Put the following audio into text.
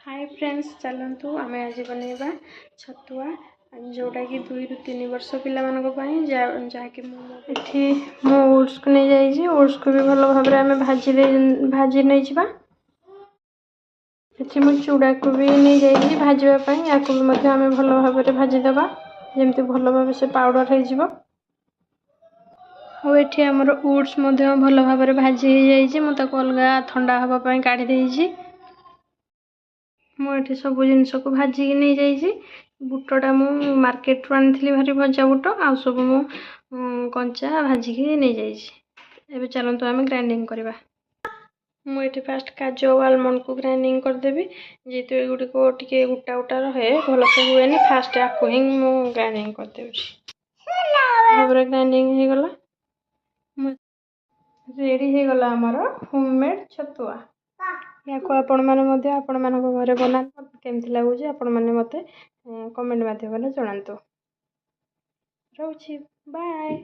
Hi friends चलतु आम आज बनइबा छतुआ जोटा कि 2 ରୁ 3 वर्ष पाई जहाँकि मु ओट्स को नहीं जाइए ओट्स को भी भल भाव में भाजी नहीं जा मु चूड़ा को भी नहीं जाइए भाजवाई या भी भल भाव में भाजीदे जमी भल भाव से पाउडर हो आमर ओट्स भल भाव में भाजी हो जाए मुझे अलग ठंडा हाँपाई काढ़ी मुझे सब जिनस को भाजिकी नहीं जाइए बुटटा मु मार्केट रू आनी भारी भजा बुट आ सब मु कंचा भाजिकी नहीं जाइए। चलतु आम ग्राइंडिंग करवा मुझे फास्ट काजू और आलमंड को ग्राइंडिंग करदेवी जेहेतु एगुड़िक टे गोटा गोटा रहे भलसे हुए फास्ट आपको ही ग्राइंडिंग करदेवी भाव ग्राइंडिंग हो गला रेडी हो गला आमर होममेड छतुआ या आपण मैंने घरे बना केमती लगुच आपण मैंने मत कमेंट मध्यम जनातु रोची बाय।